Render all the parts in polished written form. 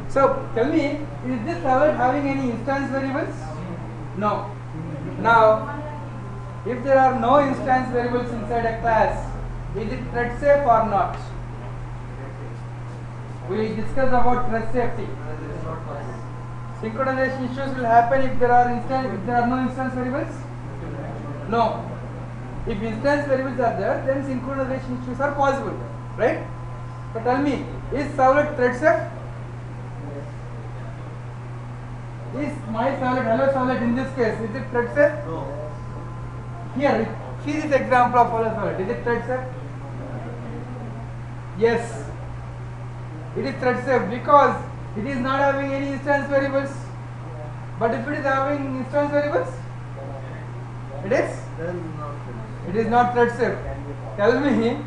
So tell me, is this servlet having any instance variables? No. Now, if there are no instance variables inside a class, is it thread safe or not? We discussed about thread safety. Synchronization issues will happen if there are no instance variables? No. If instance variables are there, then synchronization issues are possible, right? So tell me, is servlet thread safe? Is my servlet, hello servlet in this case, is it thread safe? No. Here, see this example of hello servlet, is it thread safe? Yes. It is thread safe because it is not having any instance variables. But if it is having instance variables, it is? It is not thread safe. Tell me,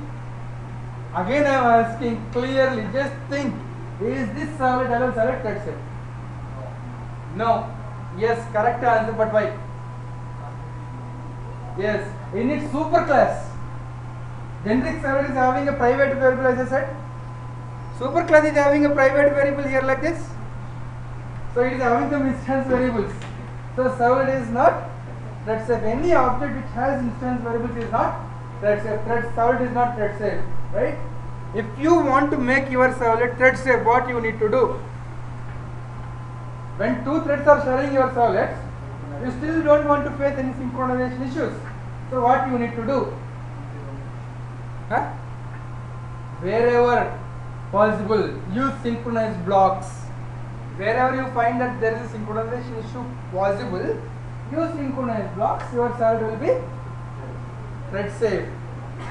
again I am asking clearly, just think, is this servlet, hello servlet thread safe? No. Yes, correct answer, but why? Yes, in its superclass, generic servlet is having a private variable, as I said. Superclass is having a private variable here like this. So it is having some instance variables. So servlet is not thread safe. Any object which has instance variables is not thread safe. Servlet is not thread safe, right? If you want to make your servlet thread safe, what you need to do? When two threads are sharing your servlets, you still don't want to face any synchronization issues. So what you need to do? Wherever possible, use synchronized blocks. Wherever you find that there is a synchronization issue possible, use synchronized blocks. Your servlet will be thread safe.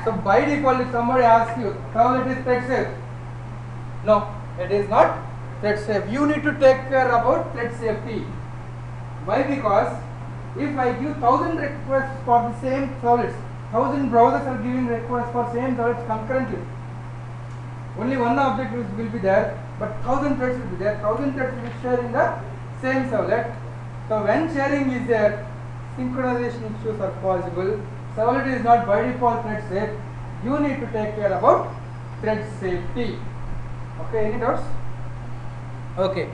So by default, if somebody asks you, servlet is thread safe? No, it is not thread safe. You need to take care about thread safety. Why? Because if I give 1000 requests for the same servlets, 1000 browsers are giving requests for same servlets concurrently. Only one object will be there, but 1000 threads will be there. 1000 threads will be sharing the same servlet. So when sharing is there, synchronization issues are possible. Servlet is not by default thread safe. You need to take care about thread safety. Okay, any doubts? Okay.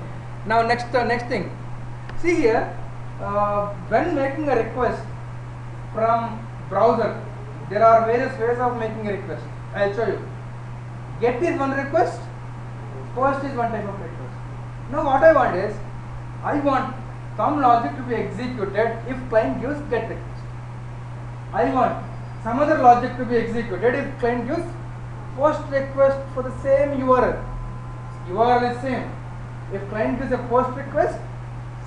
Now next thing. See here, when making a request from browser, there are various ways of making a request. I will show you. Get is one request, post is one type of request. Now what I want is, I want some logic to be executed if client gives get request. I want some other logic to be executed if client gives post request for the same URL. URL is same. If client gives a post request,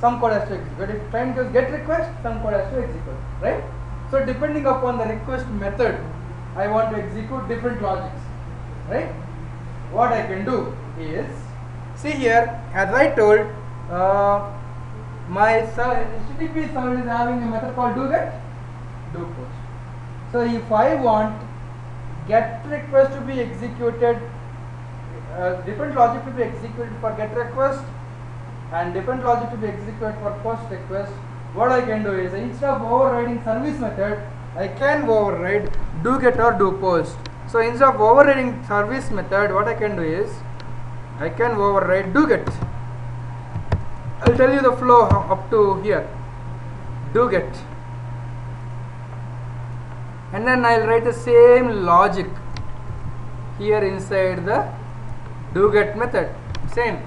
some code has to execute. If client gives get request, some code has to execute, right? So depending upon the request method, I want to execute different logics, right? What I can do is, see here, as I told, my HTTP server is having a method called doGet, doPost. So if I want get request to be executed, different logic to be executed for get request and different logic to be executed for post request, what I can do is, instead of overriding service method, I can override doGet or doPost. So instead of overriding service method, what I can do is, I can override doGet. I'll tell you the flow up to here. doGet, and then I'll write the same logic here inside the doGet method. Same.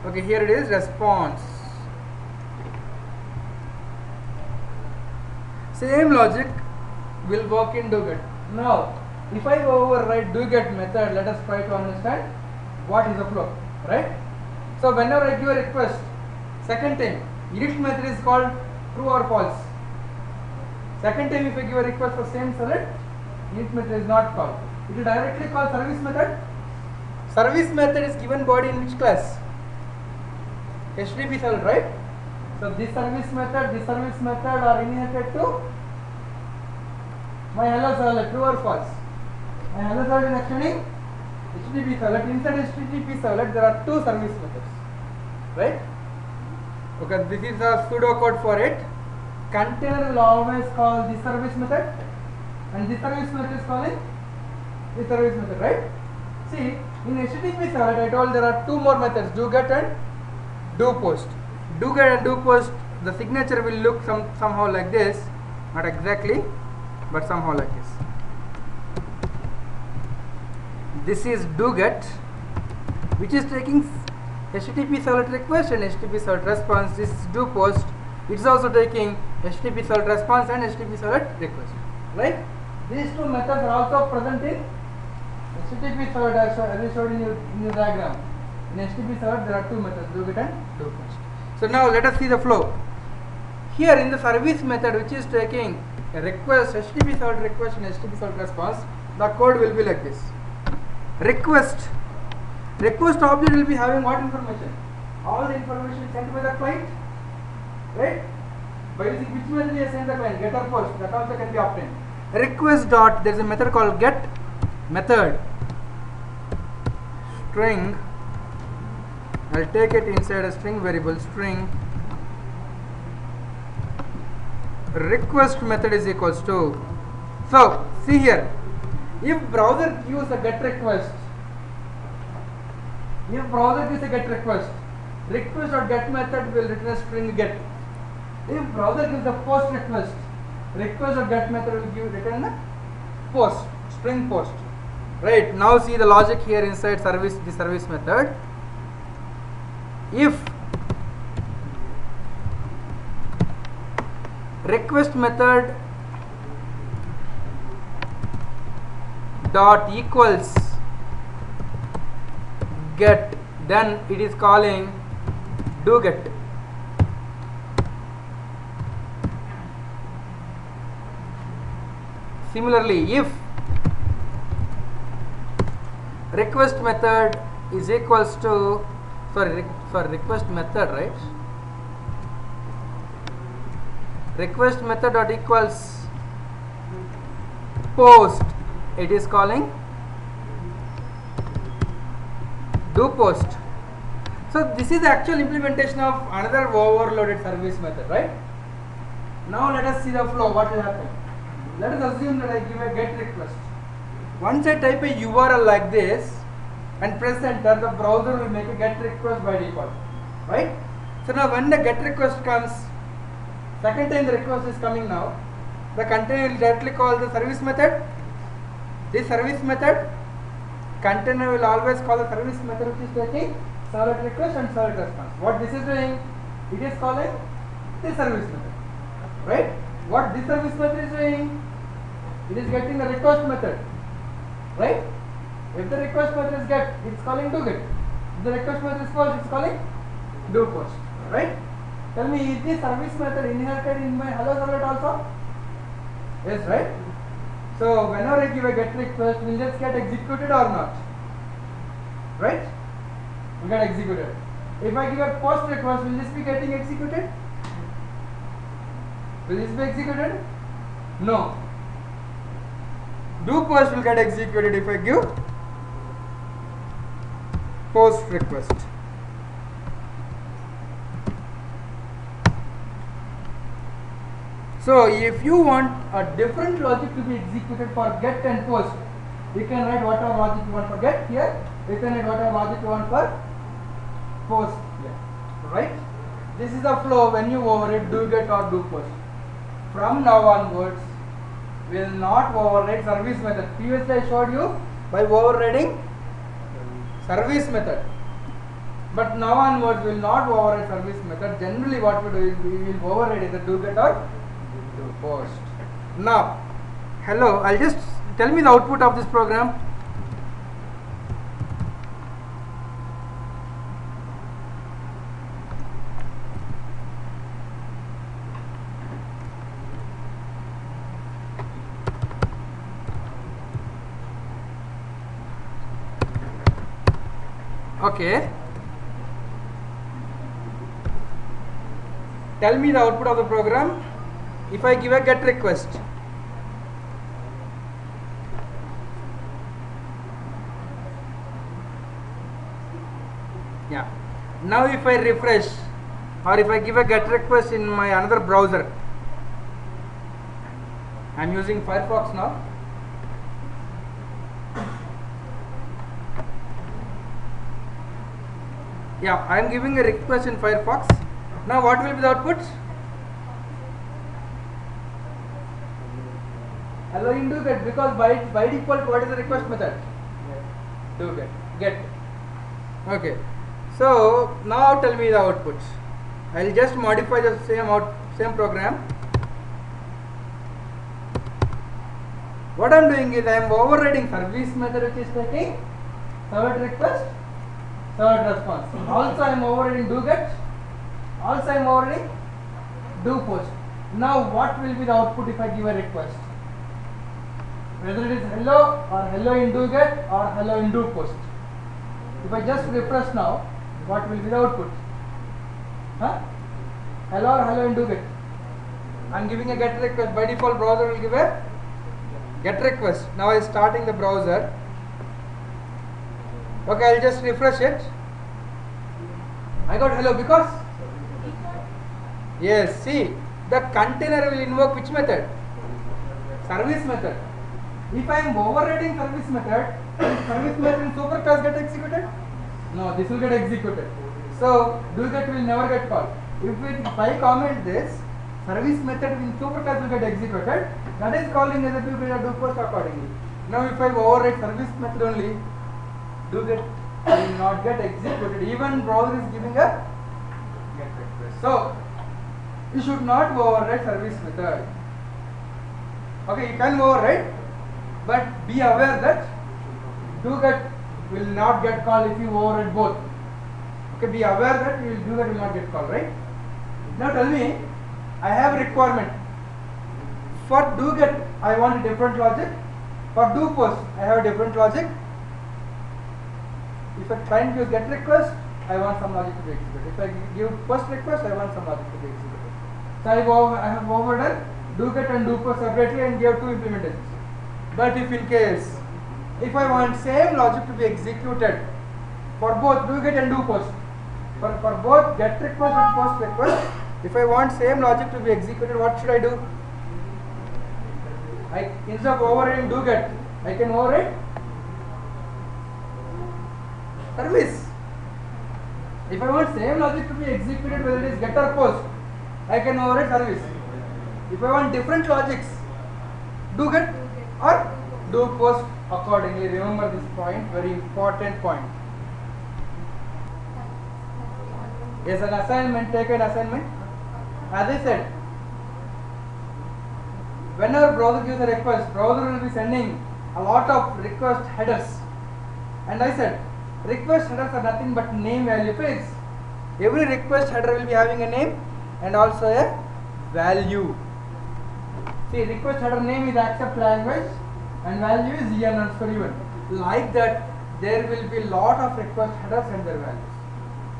Okay, here it is response. Same logic will work in doGet. Now, if I override doGet method, let us try to understand what is the flow, right? So whenever I give a request, second time, init method is called true or false. Second time, if I give a request for same servlet, init method is not called. It will directly call service method. Service method is given body in which class? HTTP servlet, right? So this service method are initiated to my hello servlet, true or false? My hello servlet is actually HTTP servlet. Inside HTTP servlet, there are two service methods, right? Okay, this is a pseudo code for it. Container will always call this service method, and this service method is calling this service method, right? See, in HTTP servlet, I told there are two more methods, doGet and do post. Do get and do post, the signature will look somehow like this, not exactly, but somehow like this. This is do get, which is taking HTTP servlet request and HTTP servlet response. This is do post, it is also taking HTTP servlet response and HTTP servlet request. Right? These two methods are also present in HTTP servlet, as I showed in your diagram. In HTTP servlet, there are two methods, do get and do post. So now let us see the flow. Here in the service method, which is taking a request, HTTP servlet request and HTTP servlet response, the code will be like this. Request object will be having what information? All the information sent by the client, right? By using which method we send the client, get or post, that also can be obtained. Request dot, there is a method called get method string. I'll take it inside a string variable, string request method is equals to. So see here, if browser gives a get request, request.get method will return a string get. If browser gives a post request.get method will return a post, string post. Right, now see the logic here inside the service method. If request method dot equals get, then it is calling do get. Similarly, if request method is equals to request method, right? Request method dot equals post, it is calling do post. So this is the actual implementation of another overloaded service method, right? Now let us see the flow, what will happen. Let us assume that I give a get request. Once I type a URL like this and press enter, the browser will make a get request by default, right? So now when the get request comes, second time the request is coming now, the container will directly call the service method. This service method, container will always call the service method which is taking servlet request and servlet response. What this is doing, it is calling this service method, right? What this service method is doing, it is getting the request method, right? If the request method is get, it's calling do get. If the request method is post, it's calling do post, right? Tell me, is this service method inherited in my hello servlet also? Yes, right? So whenever I give a get request, will this get executed or not? Right? Will get executed. If I give a post request, will this be getting executed? Will this be executed? No. Do post will get executed if I give post request. So if you want a different logic to be executed for get and post, you can write whatever logic you want for get here, you can write whatever logic you want for post here, right? This is the flow when you override do get or do post. From now onwards, we will not override service method. Previously I showed you by overriding service method. But now onwards we will not override service method. Generally what we do is we will override either do get or do post. Now, hello, I'll just tell me the output of this program. Okay. Tell me the output of the program. If I give a get request, yeah. Now if I refresh or if I give a get request in my another browser, I am using Firefox now. Yeah, I am giving a request in Firefox. Now what will be the output? Allowing do get, because by default what is the request method? Do get. Okay. So now tell me the output. I'll just modify the same program. What I'm doing is I am overriding service method which is taking servlet request, servlet response. Also I am overriding do get. Also I am overriding do post. Now what will be the output if I give a request? Whether it is hello or hello in do get or hello in do post. If I just refresh now, what will be the output? Huh? Hello or hello in do get. I am giving a get request. By default browser will give a get request. Now I am starting the browser. Okay, I'll just refresh it. I got hello because yes, see the container will invoke which method? Service method. If I am overriding service method, will service method in superclass get executed? No, this will get executed. So do get will never get called. If I comment this, service method in superclass will get executed. That is calling as a do post accordingly. Now if I override service method only, do get will not get executed. Even browser is giving a get request. So you should not override service method. Okay, you can override, but be aware that do get will not get called if you override both. Okay, be aware that you do get will not get called, right? Now tell me, I have a requirement. For do get, I want a different logic. For do post, I have a different logic. If a client gives get request, I want some logic to be executed. If I give post request, I want some logic to be executed. So I have overdone do get and do post separately and gave two implementations. But if in case, if I want same logic to be executed for both do get and do post, for both get request and post request, if I want same logic to be executed, what should I do? Instead of overriding do get, I can override service. If I want same logic to be executed whether it is get or post, I can override service. If I want different logics, do get or do post accordingly. Remember this point, very important point. Yes, an assignment, take an assignment. As I said, whenever browser gives a request, browser will be sending a lot of request headers. And I said, request headers are nothing but name value fields. Every request header will be having a name and also a value. See, request header name is accept language and value is en_even. Like that, there will be lot of request headers and their values.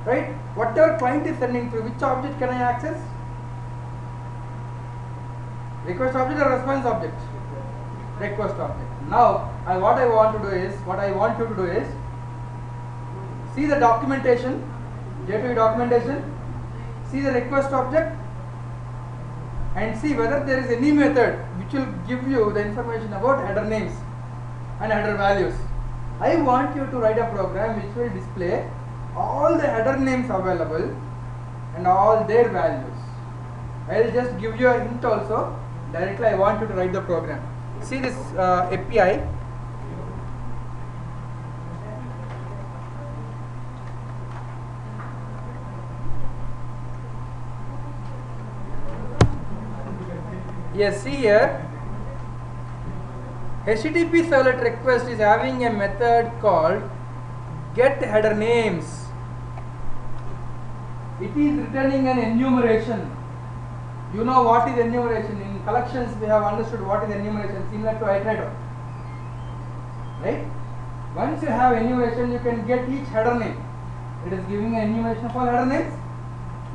Right? Whatever client is sending through, which object can I access? Request object or response object? Request object. Now, what I want you to do is, see the documentation, J2E documentation, see the request object, and see whether there is any method which will give you the information about header names and header values. I want you to write a program which will display all the header names available and all their values. I will just give you a hint also. Directly I want you to write the program. See this API. Yes, see here, HTTP servlet request is having a method called get header names. It is returning an enumeration. You know what is enumeration? In collections we have understood what is enumeration, similar to iterator. Right? Once you have enumeration, you can get each header name. It is giving an enumeration for header names.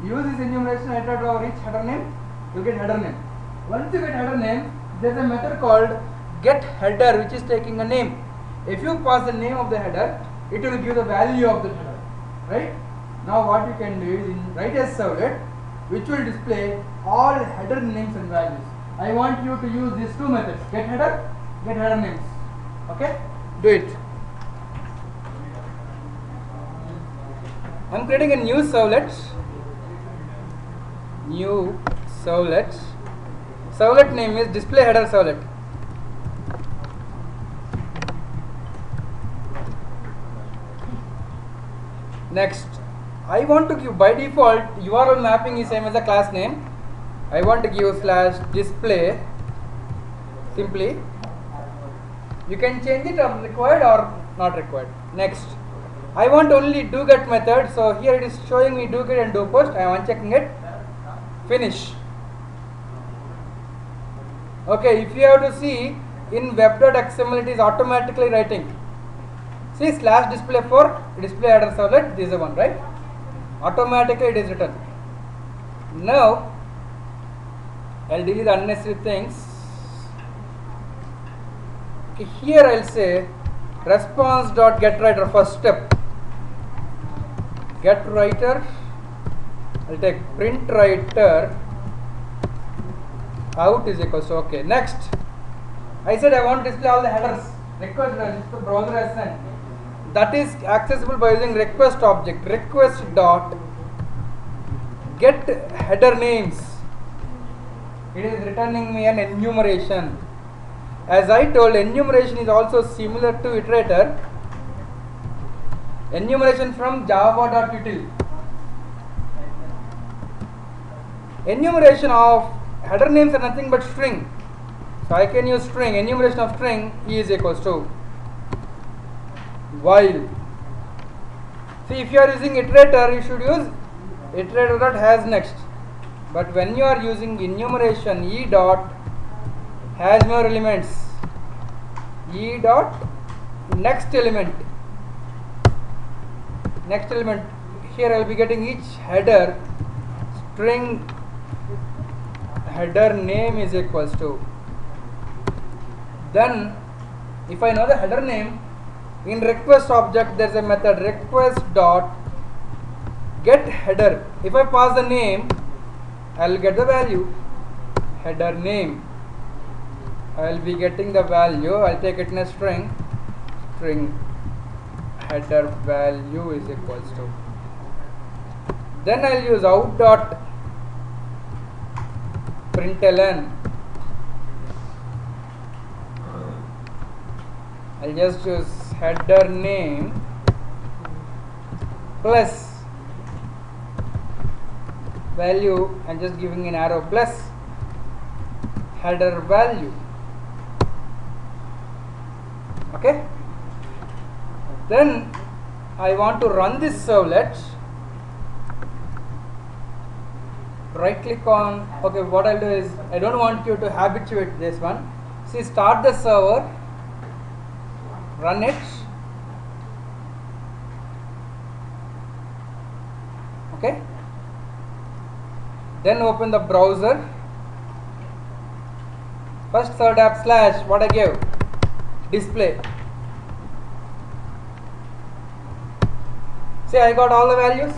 Use this enumeration iterator over each header name, you get header name. Once you get header name, there is a method called get header which is taking a name. If you pass the name of the header, it will give the value of the header. Right? Now what you can do is write a servlet which will display all header names and values. I want you to use these two methods, get header names. Okay? Do it. I'm creating a new servlet. New servlet. Servlet name is display header servlet. Next, I want to give, by default URL mapping is same as the class name. I want to give /display simply. You can change it or required or not required. Next, I want only doGet method. So here it is showing me doGet and doPost. I am unchecking it. Finish. Okay, if you have to see in web.xml, it is automatically writing. See /display for display header servlet. This is the one, right? Automatically it is written. Now I'll delete the unnecessary things. Okay, here I'll say response.getWriter first step. GetWriter. I'll take print writer out is equals to okay. Next, I said I want to display all the headers. Request the browser has sent. That is accessible by using request object. Request dot get header names. It is returning me an enumeration. As I told, enumeration is also similar to iterator. Enumeration from java.util. Enumeration of header names are nothing but string. So I can use string. Enumeration of string is equals to while. See, if you are using iterator, you should use iterator.has next. But when you are using enumeration, e dot has more elements. E dot next element. Next element. Here I will be getting each header string header name is equals to. Then, if I know the header name, in request object there is a method request dot get header. If I pass the name, I will get the value header name. I will be getting the value. I will take it in a string header value is equals to. Then I will use out dot println. I'll just use header name plus value and just giving an arrow plus header value. Okay. Then I want to run this servlet. Right click on. Okay, what I'll do is I don't want you to habituate this one. See, start the server. Run it. Okay. Then open the browser. First third app / what I gave display. See, I got all the values.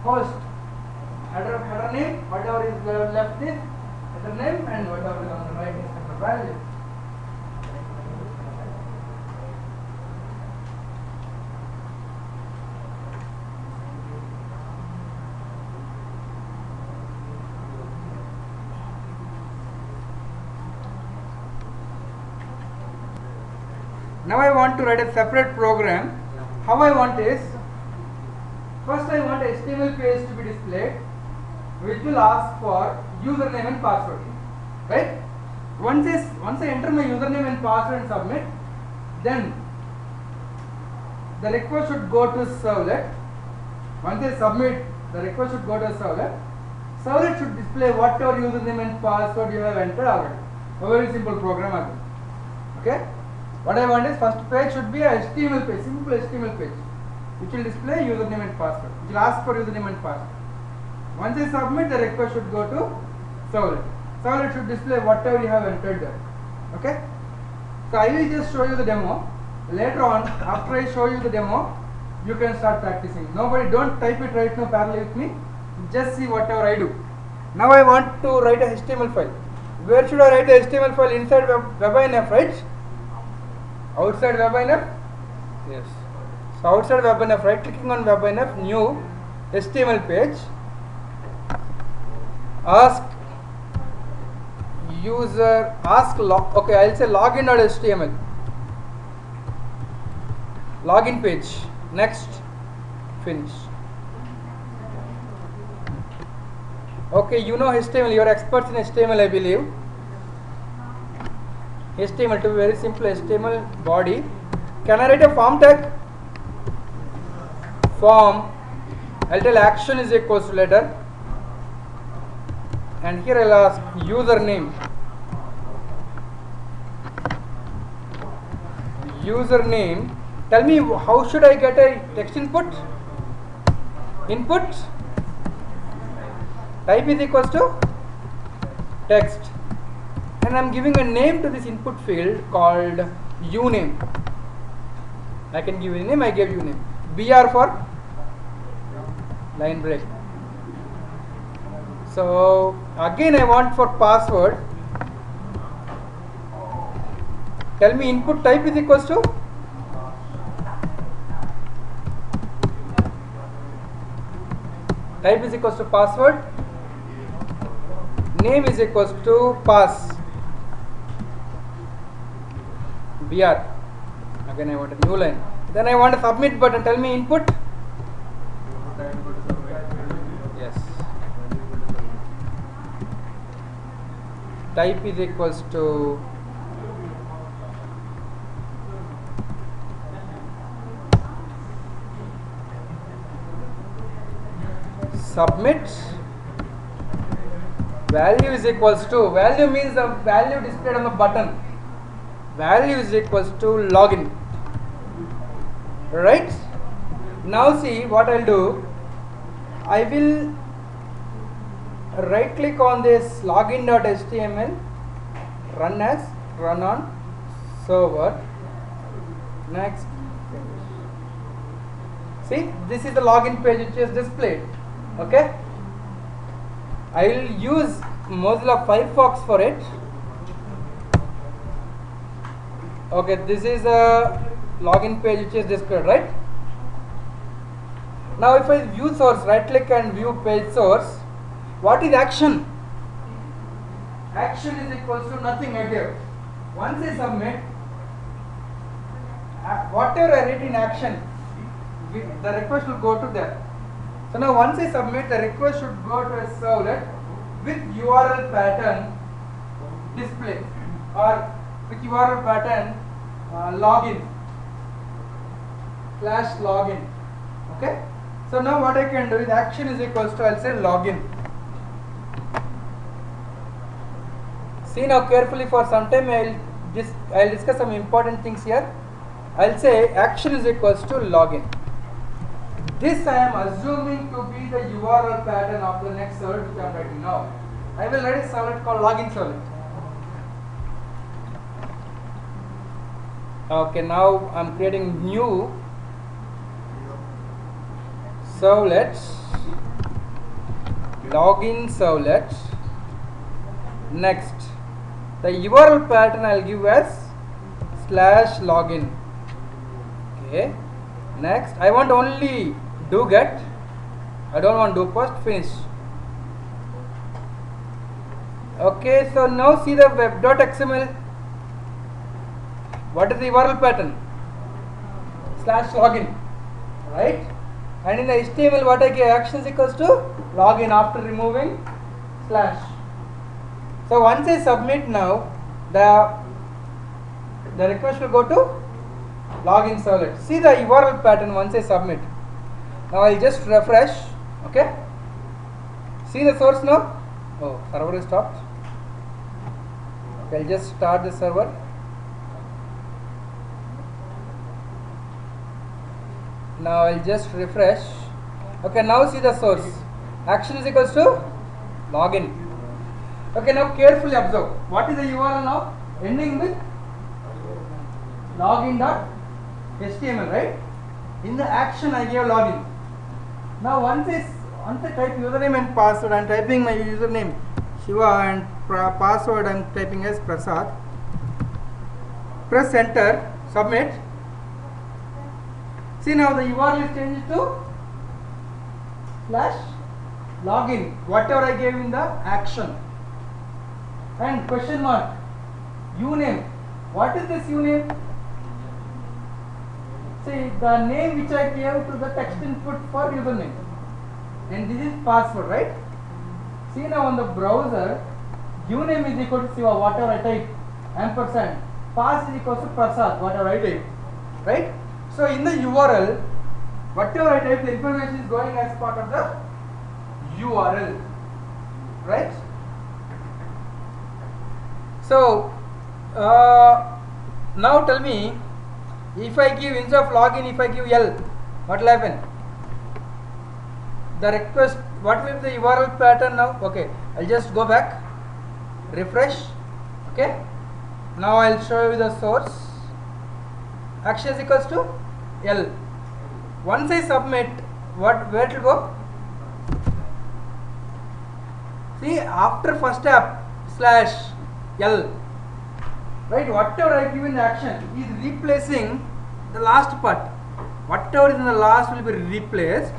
Host header name, whatever is left is header name, and whatever is on the right is header value. Now I want to write a separate program. How I want is, first I want HTML page to be displayed, which will ask for username and password. Right? Once I enter my username and password and submit, then the request should go to servlet. Once I submit, the request should go to servlet. Servlet should display whatever username and password you have entered already. A very simple program again. Okay? What I want is first page should be a HTML page, simple HTML page, which will display username and password, which will ask for username and password. Once I submit, the request should go to servlet. Servlet should display whatever you have entered there. Okay? So I will just show you the demo. Later on, after I show you the demo, you can start practicing. Nobody, don't type it right now parallel with me. Just see whatever I do. Now I want to write a HTML file. Where should I write the HTML file? Inside WebInf, right? Outside WebInf? Yes. So outside WebInf, right clicking on WebInf, new HTML page, ask user, okay, I'll say login.html, login page, next, finish. Okay, you know HTML, you are experts in HTML, I believe. HTML, to be very simple, HTML body. Can I write a form tag? Form, I'll tell action is equals to letter, and here I'll ask username. Username, tell me how should I get a text input? Input type is equals to text, and I'm giving a name to this input field called uname. I can give a name, I gave uname. BR for line break. So again I want for password, tell me input type is equals to password, name is equals to pass, BR. Again I want a new line. Then I want a submit button, tell me input. Yes. Type is equals to submit, value is equals to, value means the value displayed on the button, value is equals to login. Right, now see what I'll do, I will right click on this login.html, run on server, next, see this is the login page which is displayed. Okay, I will use Mozilla Firefox for it. Okay, this is a login page which is displayed, right? Now if I view source, right click and view page source, what is action? Action is equals to nothing I give. Once I submit, whatever I write in action, the request will go to that. So now once I submit, the request should go to a servlet with URL pattern display, or with URL pattern login /login. Okay. So now what I can do is action is equals to, I'll say login. See now carefully, for some time I'll discuss some important things here. I'll say action is equals to login. This I am assuming to be the URL pattern of the next servlet which I am writing now. I will write a servlet called login servlet. Okay, now I am creating new servlet, login servlet. Next, the URL pattern I will give as /login. Okay. Next, I want only do get, I don't want do post, finish. Okay, so now see the web.xml. What is the URL pattern? /login, right? And in the HTML, what I give, actions equals to login after removing slash. So once I submit now, the request will go to login servlet. See the URL pattern once I submit. Now I'll just refresh. Okay. See the source now. Oh, server is stopped. Okay, I'll just start the server. Now I'll just refresh. Okay, now see the source. Action is equals to login. Okay, now carefully observe. What is the URL now? Ending with login.html, right? In the action I gave login. Now once I type username and password, I am typing my username Shiva and password I am typing as Prasad. Press enter, submit. See, now the URL is changed to slash login, whatever I gave in the action, and question mark uname. What is this uname? See, the name which I gave to the text input for username, and this is password, right? See, now on the browser, uname is equal to Siva, whatever I type, ampersand, pass is equal to Prasad, whatever I type, right? So in the URL, whatever I type, the information is going as part of the URL, right? So now tell me, if I give, instead of login, if I give L, what will happen? The request, what will be the URL pattern now? Okay, I'll just go back, refresh. Okay, now I'll show you the source. Action is equals to L. Once I submit, where it will go? See, after first step slash L, right? Whatever I give in the action is replacing the last part. Whatever is in the last will be replaced,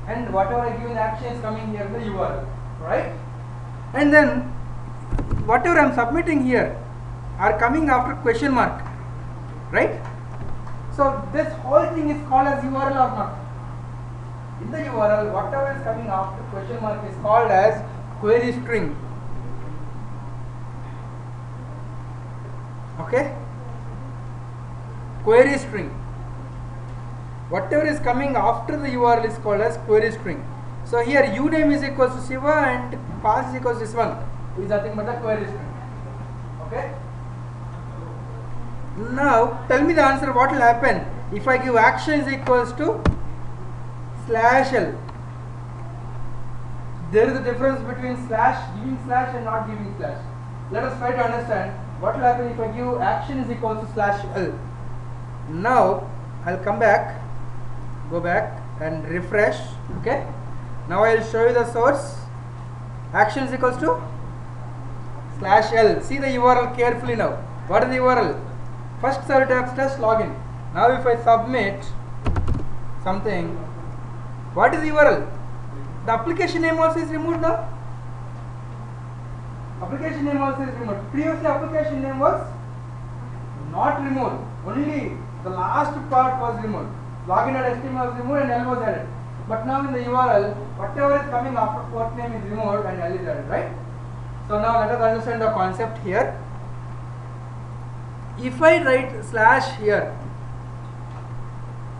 and whatever I give in the action is coming here in the URL, right? And then whatever I am submitting here are coming after question mark, right? So this whole thing is called as URL or not? In the URL, whatever is coming after question mark is called as query string. Okay? Query string. Whatever is coming after the URL is called as query string. So here uname is equals to Siva and pass is equals to this one, which is nothing but the query string. Okay? Now tell me the answer, what will happen if I give action is equals to slash L. There is a difference between slash, giving slash and not giving slash. Let us try to understand what will happen if I give action is equals to slash L. Now I'll come back, go back and refresh. Okay, now I'll show you the source. Action is equals to slash L. See the URL carefully now. What is the URL? First server tab slash login. Now if I submit something, what is the URL? The application name also is removed now. Application name also is removed. Previously application name was not removed. Only the last part was removed. Login.html was removed and L was added. But now in the URL, whatever is coming after port name is removed and L is added, right? So now let us understand the concept here. If I write slash here,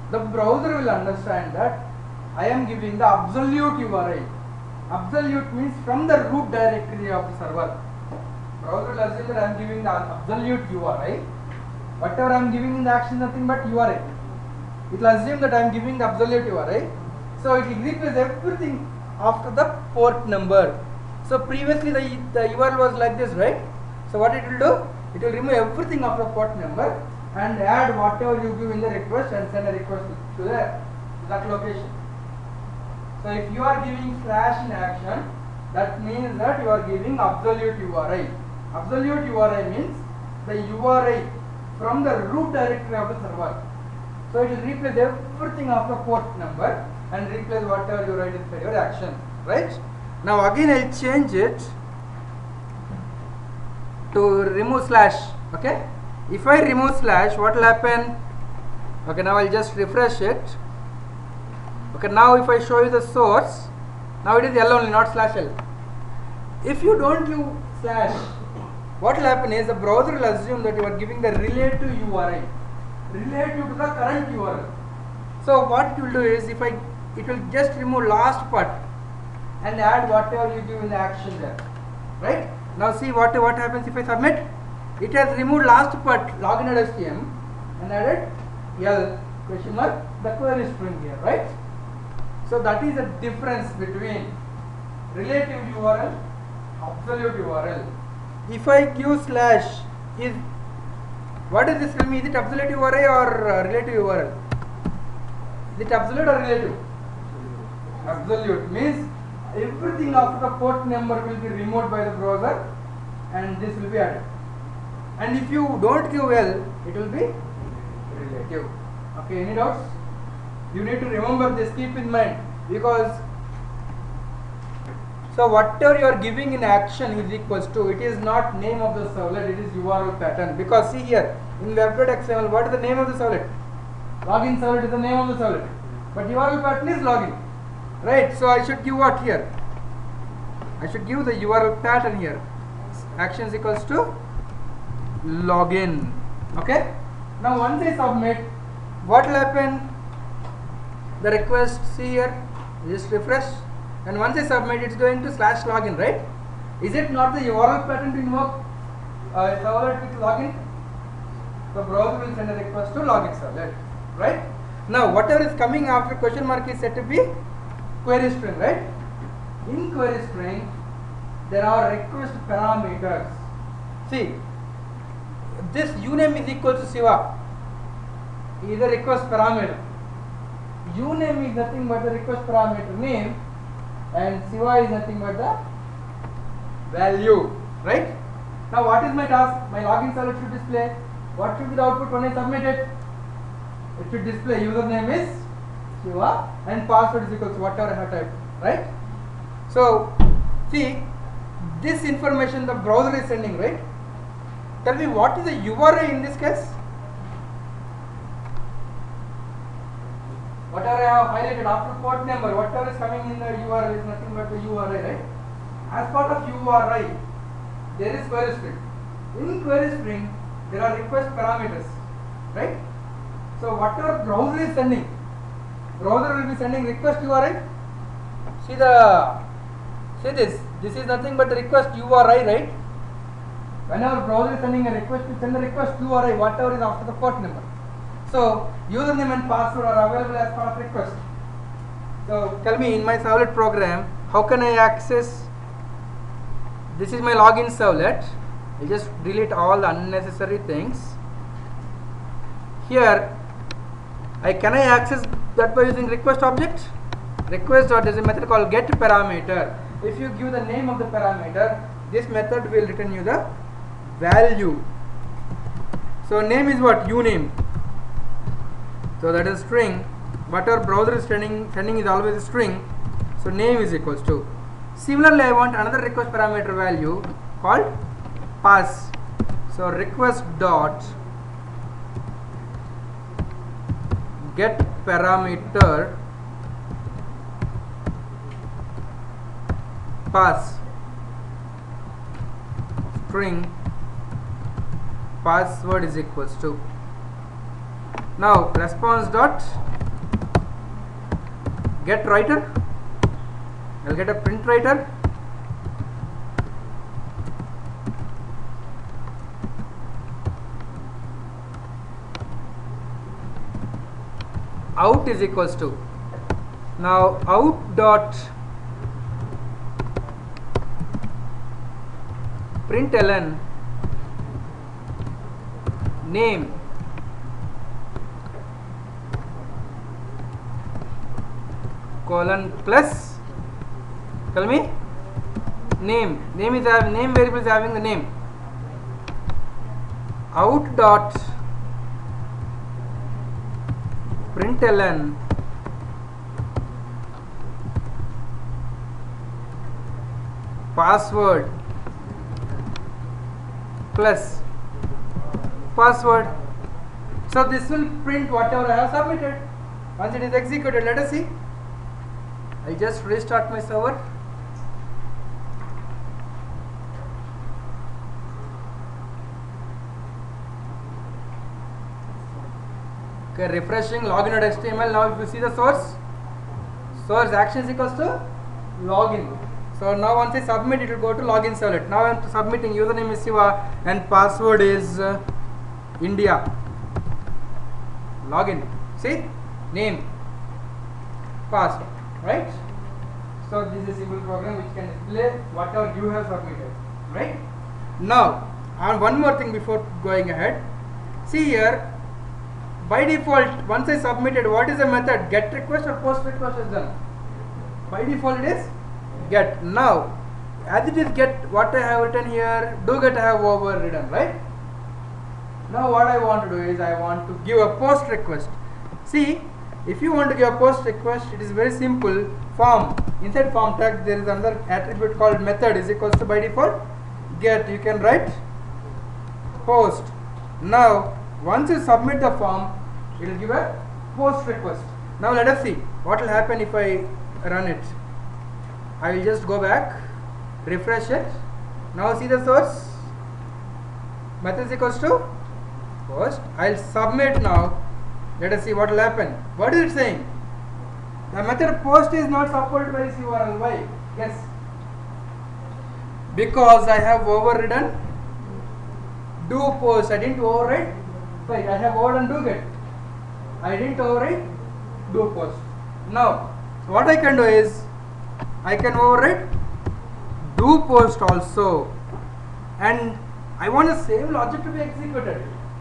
the browser will understand that I am giving the absolute URI. Absolute means from the root directory of the server. Browser will assume that I am giving the absolute URI. Whatever I am giving in the action is nothing but URI. It will assume that I am giving the absolute URI. So it will replace everything after the port number. So previously the URL was like this, right? So what it will do? It will remove everything after port number and add whatever you give in the request and send a request to that location. So if you are giving slash in action, that means that you are giving absolute URI. Absolute URI means the URI from the root directory of the server. So it will replace everything after port number and replace whatever you write inside your action, right? Now again I'll change it to remove slash. Okay, if I remove slash, what will happen? Okay, now I'll just refresh it. Okay, now if I show you the source, now it is L only, not slash L. If you don't give slash, what will happen is the browser will assume that you are giving the relative URI, relative to the current URL. So what it will do is, it will just remove last part and add whatever you give in the action there, right? Now see what happens if I submit. It has removed last part, login.html, and added L question mark, the query string here, right? So that is the difference between relative URL, absolute URL. If I give slash, what does this tell me? Is it absolute URI or relative URL? Is it absolute or relative? Absolute means everything after the port number will be removed by the browser and this will be added. And if you don't give L, it will be relative. Okay, any doubts? You need to remember this, keep in mind, because so whatever you are giving in action is equals to, it is not name of the servlet, it is URL pattern. Because see here in web.xml, what is the name of the servlet? Login servlet is the name of the servlet, but URL pattern is login, right? So I should give what here? I should give the URL pattern here. Actions equals to login. Okay. Now once I submit, what will happen? The request, see here, just refresh, and once I submit, it's going to /login, right? Is it not the URL pattern to invoke servlet with login? The browser will send a request to login servlet, right? Now whatever is coming after question mark is set to be query string, right? In query string, there are request parameters. See, this uname is equal to Siva is a request parameter. Uname is nothing but the request parameter name, and Siva is nothing but the value, right? Now what is my task? My login servlet should display. What should be the output when I submit it? It should display username is Siva and password is equal to whatever I have typed, right? So see, this information the browser is sending, right? Tell me what is the URI in this case? Whatever I have highlighted after port number, whatever is coming in the URL is nothing but the URI, right? As part of URI, there is query string. In query string, there are request parameters, right? So whatever browser is sending, browser will be sending request URI. See this. This is nothing but the request URI, right? Whenever browser is sending a request, it send the request URI, whatever is after the port number. So username and password are available as part of request. So tell me, in my servlet program, how can I access? This is my login servlet. I just delete all the unnecessary things. Here, can I access that by using request object? Request dot is a method called get parameter. If you give the name of the parameter, this method will return you the value. So name is what? Uname. So that is string. Whatever browser is sending is always a string. So name is equals to. Similarly, I want another request parameter value called pass. So request dot get parameter pass string password is equals to. Now response dot get writer. I'll get a print writer. Out is equals to. Now out dot println name colon plus, tell me, name is name variable is having the name. Out dot println password plus password. So this will print whatever I have submitted. Once it is executed, let us see. I'll just restart my server. Okay, refreshing login.html. Now if you see the source actions equals to login. So now once I submit, it will go to login servlet. Now I am submitting username is Siva and password is India. Login. See, name, password, right? So this is a simple program which can display whatever you have submitted, right? Now, and one more thing before going ahead. See here, by default, once I submitted, what is the method? Get request or post request is done. By default, it is get. Now, as it is get, what I have written here, do get I have overridden, right? Now what I want to do is I want to give a post request. See, if you want to give a post request, it is very simple. Form, inside form tag there is another attribute called method is equals to by default get. You can write post. Now once you submit the form, it will give a post request. Now let us see what will happen if I run it. I will just go back, refresh it. Now see the source, method is equals to post. I will submit now. Let us see what will happen. What is it saying? The method post is not supported by this URL. Why? Yes. Because I have overridden do post. I didn't override. Sorry, I have overridden do get. I didn't override do post. Now, what I can do is I can override do post also, and I want the same logic to be executed.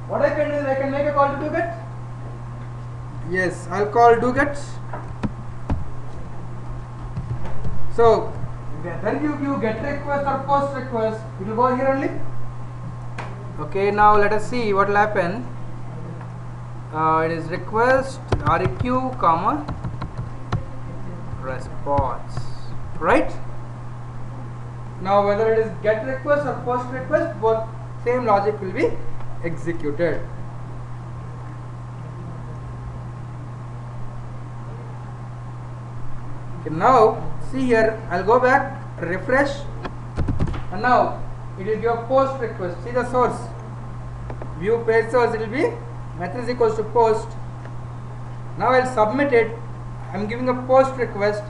What I can do is I can make a call to do get. Yes, I'll call do get. So whether you give get request or post request, it will go here only. Okay, now let us see what will happen. It is request req comma response, right? Now whether it is get request or post request, both same logic will be executed. Okay, now see here, I'll go back, refresh, and now it will give a post request. See the source, view page source, it will be method is equals to post. Now I'll submit it. I'm giving a post request.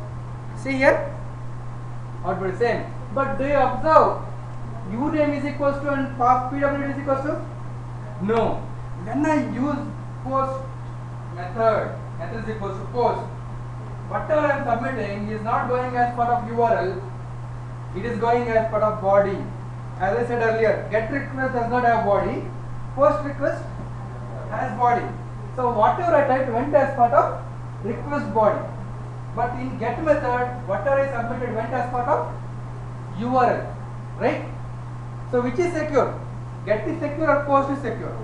See here, output is same. But do you observe uname is equals to and pwd is equals to? No. When I use post method is equals to post, whatever I am submitting is not going as part of URL, it is going as part of body. As I said earlier, get request does not have body, post request has body. So whatever I typed went as part of request body. But in get method, whatever I submitted went as part of URL, right? So which is secure? Get is secure or post is secure?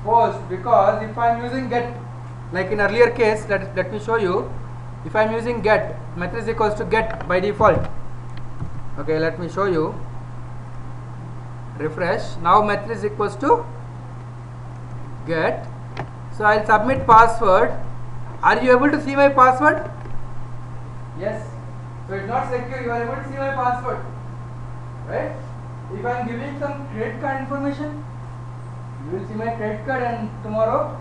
Post, because if I am using get, like in earlier case, let me show you. If I am using get, method is equals to get by default. Okay, let me show you. Refresh. Now method is equals to get. So I will submit password. Are you able to see my password? Yes. So it's not secure. You are able to see my password, right? If I am giving some credit card information, you will see my credit card, and tomorrow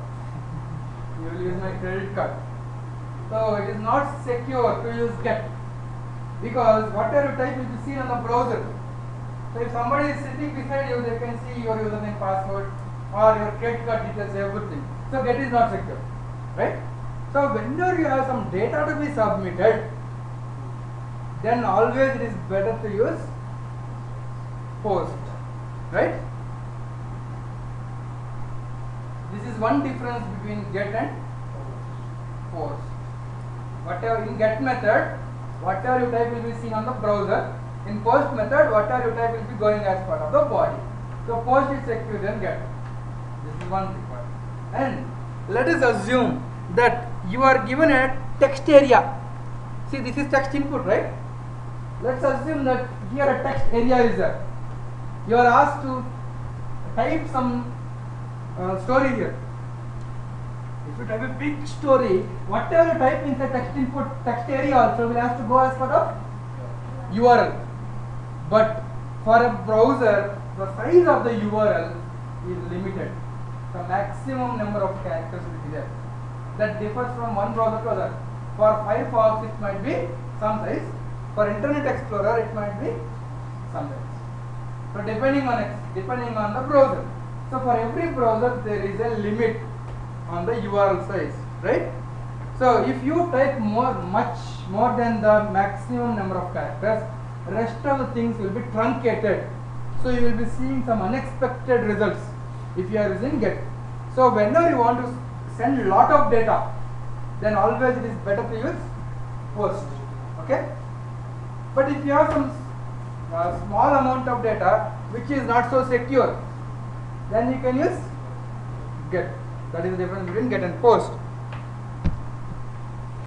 you will use my credit card. So it is not secure to use get, because whatever you type will be seen on the browser. So if somebody is sitting beside you, they can see your username, password, or your credit card details, everything. So get is not secure, right? So whenever you have some data to be submitted, then always it is better to use post, right? This is one difference between get and post. Whatever in get method, whatever you type will be seen on the browser. In post method, whatever you type will be going as part of the body. So post is secure than get. This is one thing. And let us assume that you are given a text area. See, this is text input, right? Let's assume that here a text area is there. You are asked to type some story here. If you type a big story, whatever you type in the text input, text area also will have to go as part of URL. But for a browser, the size of the URL is limited. The maximum number of characters will be there. That differs from one browser to other. For Firefox, it might be some size. For Internet Explorer, it might be some size. So depending on the browser. So for every browser, there is a limit on the URL size, right? So if you type much more than the maximum number of characters, rest of the things will be truncated. So you will be seeing some unexpected results if you are using get. So whenever you want to send a lot of data, then always it is better to use post. Okay. But if you have some small amount of data which is not so secure, then you can use get. That is the difference between get and post.